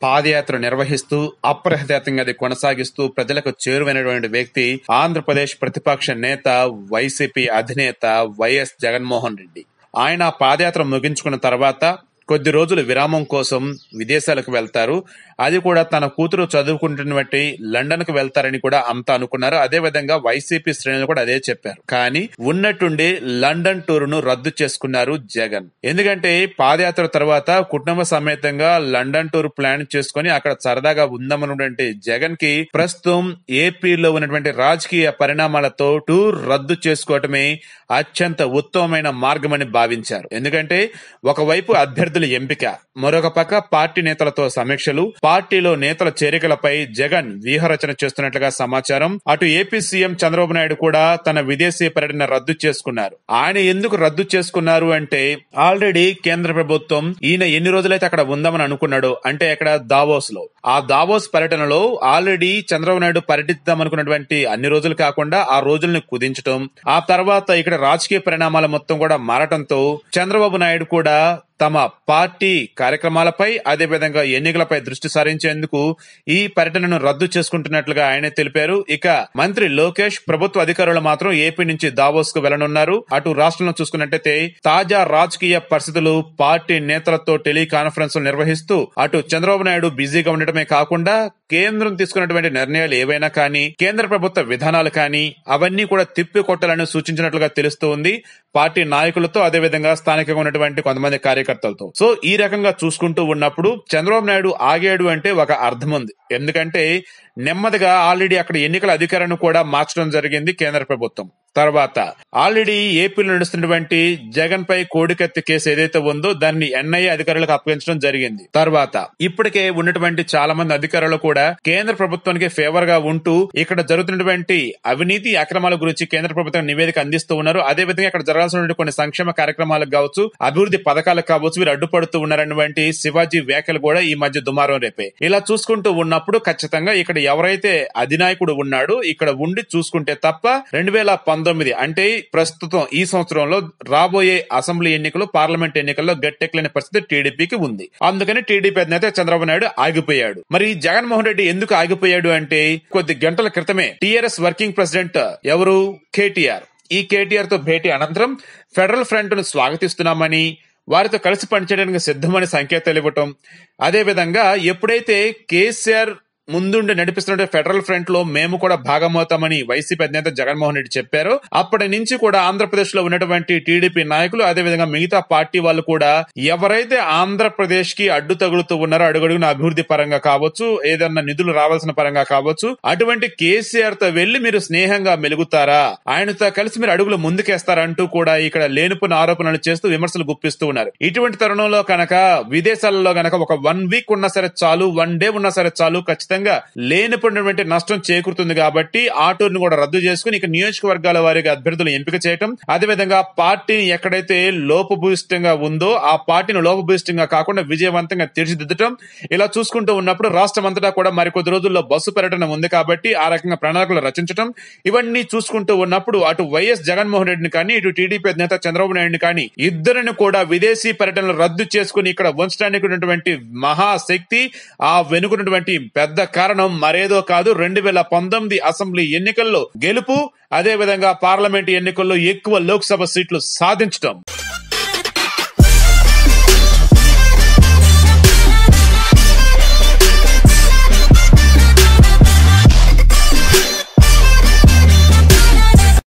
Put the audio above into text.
పాదయాత్ర నిర్వహిస్తూ అప్రతిహతంగా అది కొనసాగిస్తూ ప్రజలకు చేరువైనటువంటి వ్యక్తి ఆంధ్రప్రదేశ్ ప్రతిపక్ష నేత వైసీపీ అధినేత వైఎస్ జగన్మోహన్ రెడ్డి. ఆయన పాదయాత్ర ముగించుకున్న తర్వాత కొద్ది రోజులు విరామం కోసం విదేశాలకు వెళ్తారు. అది కూడా తన కూతురు చదువుకుంటున్నటువంటి లండన్ కు వెళ్తారని కూడా అంతా అనుకున్నారు. అదే విధంగా వైసీపీ శ్రేణులు కూడా అదే చెప్పారు. కానీ ఉన్నట్టుండి లండన్ టూర్ ను రద్దు చేసుకున్నారు జగన్. ఎందుకంటే పాదయాత్ర తర్వాత కుటుంబ సమేతంగా లండన్ టూర్ ప్లాన్ చేసుకుని అక్కడ సరదాగా ఉందామన్నటువంటి జగన్ కి ప్రస్తుతం ఏపీలో ఉన్నటువంటి రాజకీయ పరిణామాలతో టూర్ రద్దు చేసుకోవటమే అత్యంత ఉత్తమమైన మార్గమని భావించారు. ఎందుకంటే ఒకవైపు అభ్యర్థుల ఎంపిక, మరొక పక్క పార్టీ నేతలతో సమీక్షలు, పార్టీలో నేతల చేరికలపై జగన్ వ్యూహరచన చేస్తున్నట్లుగా సమాచారం. అటు ఏపీ సీఎం చంద్రబాబు నాయుడు కూడా తన విదేశీ పర్యటన రద్దు చేసుకున్నారు. ఆయన ఎందుకు రద్దు చేసుకున్నారు అంటే ఆల్రెడీ కేంద్ర ప్రభుత్వం ఈయన ఎన్ని రోజులైతే అక్కడ ఉందామని అనుకున్నాడు అంటే అక్కడ దావోస్ లో, ఆ దావోస్ పర్యటనలో ఆల్రెడీ చంద్రబాబు నాయుడు పర్యటిద్దాం అనుకున్నటువంటి అన్ని రోజులు కాకుండా ఆ రోజుల్ని కుదించడం, ఆ తర్వాత ఇక్కడ రాజకీయ పరిణామాల మొత్తం కూడా మారటంతో చంద్రబాబు నాయుడు కూడా తమ పార్టీ కార్యక్రమాలపై అదే విధంగా ఎన్నికలపై దృష్టి సారించేందుకు ఈ పర్యటనను రద్దు చేసుకుంటున్నట్లుగా ఆయన తెలిపారు. ఇక మంత్రి లోకేష్, ప్రభుత్వ అధికారులు మాత్రం ఏపీ నుంచి దావోస్ కు వెళ్లనున్నారు. అటు రాష్ట్రంలో చూసుకున్నట్టయితే తాజా రాజకీయ పరిస్థితులు, పార్టీ నేతలతో టెలికాన్ఫరెన్స్ నిర్వహిస్తూ అటు చంద్రబాబు నాయుడు బిజీగా ఉండటమే కాకుండా కేంద్రం తీసుకున్నటువంటి నిర్ణయాలు ఏవైనా కానీ, కేంద్ర ప్రభుత్వ విధానాలు కానీ అవన్నీ కూడా తిప్పికొట్టాలని సూచించినట్లుగా తెలుస్తూ ఉంది పార్టీ నాయకులతో, అదేవిధంగా స్థానికంగా ఉన్నటువంటి కొంతమంది కార్యకర్తలతో. సో ఈ రకంగా చూసుకుంటూ ఉన్నప్పుడు చంద్రబాబు నాయుడు ఆగాడు అంటే ఒక అర్థం ఉంది. ఎందుకంటే నెమ్మదిగా ఆల్రెడీ అక్కడ ఎన్నికల అధికారాన్ని కూడా మార్చడం జరిగింది కేంద్ర ప్రభుత్వం. తర్వాత ఆల్రెడీ ఏపీలో నడుస్తున్నటువంటి జగన్ పై కోడికత్తి కేసు ఏదైతే ఉందో దాన్ని ఎన్ఐఏ అధికారులకు అప్పగించడం జరిగింది. తర్వాత ఇప్పటికే ఉన్నటువంటి చాలా మంది అధికారులు కూడా కేంద్ర ప్రభుత్వానికి ఫేవర్ గా ఉంటూ ఇక్కడ జరుగుతున్నటువంటి అవినీతి అక్రమాల గురించి కేంద్ర ప్రభుత్వం నివేదిక అందిస్తూ ఉన్నారు. అదే విధంగా ఇక్కడ జరగాల్సిన కొన్ని సంక్షేమ కార్యక్రమాలకు కావచ్చు, అభివృద్ధి పథకాలకు కావచ్చు, వీరు అడ్డుపడుతూ ఉన్నారన్నటువంటి శివాజీ వ్యాఖ్యలు కూడా ఈ మధ్య దుమారం రేపే. ఇలా చూసుకుంటూ ఉన్నప్పుడు ఖచ్చితంగా ఇక్కడ ఎవరైతే అధినాయకుడు ఉన్నాడో ఇక్కడ ఉండి చూసుకుంటే తప్ప 2019 అంటే ప్రస్తుతం ఈ సంవత్సరంలో రాబోయే అసెంబ్లీ ఎన్నికలు, పార్లమెంట్ ఎన్నికల్లో గట్టెక్కలేని పరిస్థితి టీడీపీకి ఉంది. అందుకని టీడీపీ అధినేత చంద్రబాబు నాయుడు ఆగిపోయాడు. మరి జగన్మోహన్ రెడ్డి ఎందుకు ఆగిపోయాడు అంటే కొద్ది గంటల క్రితమే టీఆర్ఎస్ వర్కింగ్ ప్రెసిడెంట్ ఎవరు కేటీఆర్, ఈ కేటీఆర్ తో భేటీ అనంతరం ఫెడరల్ ఫ్రంట్ ను స్వాగతిస్తున్నామని, వారితో కలిసి పనిచేయడానికి సిద్ధమని సంకేతాలు ఇవ్వటం, అదే విధంగా ఎప్పుడైతే కేసీఆర్ ముందుండి నడిపిస్తున్న ఫెడరల్ ఫ్రంట్ లో మేము కూడా భాగమవుతామని వైసీపీ అధినేత జగన్మోహన్ రెడ్డి చెప్పారు. అప్పటి నుంచి కూడా ఆంధ్రప్రదేశ్ లో ఉన్నటువంటి టీడీపీ నాయకులు, అదేవిధంగా మిగతా పార్టీ వాళ్ళు కూడా ఎవరైతే ఆంధ్రప్రదేశ్ కి అడ్డు తగులుతూ ఉన్నారో అడుగడుగున అభివృద్ధి పరంగా కావచ్చు, ఏదన్నా నిధులు రావాల్సిన పరంగా కావచ్చు, అటువంటి కేసీఆర్ తో వెళ్లి మీరు స్నేహంగా మెలుగుతారా, ఆయనతో కలిసి మీరు అడుగులు ముందుకేస్తారంటూ కూడా ఇక్కడ లేనిపోయిన ఆరోపణలు చేస్తూ విమర్శలు గుప్పిస్తూ ఉన్నారు. ఇటువంటి తరుణంలో కనుక విదేశాలలో గనక ఒక 1 వీక్ ఉన్నా సరే చాలు, 1 డే ఉన్నా సరే చాలు, ఖచ్చితంగా లేనిపోయినటువంటి నష్టం చేకూరుతుంది. కాబట్టి ఆ టూర్ ను కూడా రద్దు చేసుకుని ఇక నియోజకవర్గాల వారిగా అభ్యర్థులు ఎంపిక చేయటం, అదేవిధంగా పార్టీని ఎక్కడైతే లోపభూయిష్టంగా ఉందో ఆ పార్టీని లోపభూయిష్టంగా కాకుండా విజయవంతంగా తీర్చిదిద్దటం, ఇలా చూసుకుంటూ ఉన్నప్పుడు రాష్ట్రం అంతటా కూడా మరికొద్ది రోజుల్లో బస్సు పర్యటన ఉంది కాబట్టి ఆ రకంగా ప్రణాళికలు రచించడం, ఇవన్నీ చూసుకుంటూ ఉన్నప్పుడు అటు వైఎస్ జగన్మోహన్ రెడ్డిని కానీ, ఇటు టీడీపీ అధినేత చంద్రబాబు నాయుడిని కానీ ఇద్దరిని కూడా విదేశీ పర్యటనలు రద్దు చేసుకుని ఇక్కడ ఉంచడానికి ఉన్నటువంటి మహాశక్తి, ఆ వెనుకున్నటువంటి పెద్ద కారణం మరేదో కాదు, 2019 అసెంబ్లీ ఎన్నికల్లో గెలుపు, అదే విధంగా పార్లమెంట్ ఎన్నికల్లో ఎక్కువ లోక్సభ సీట్లు సాధించడం.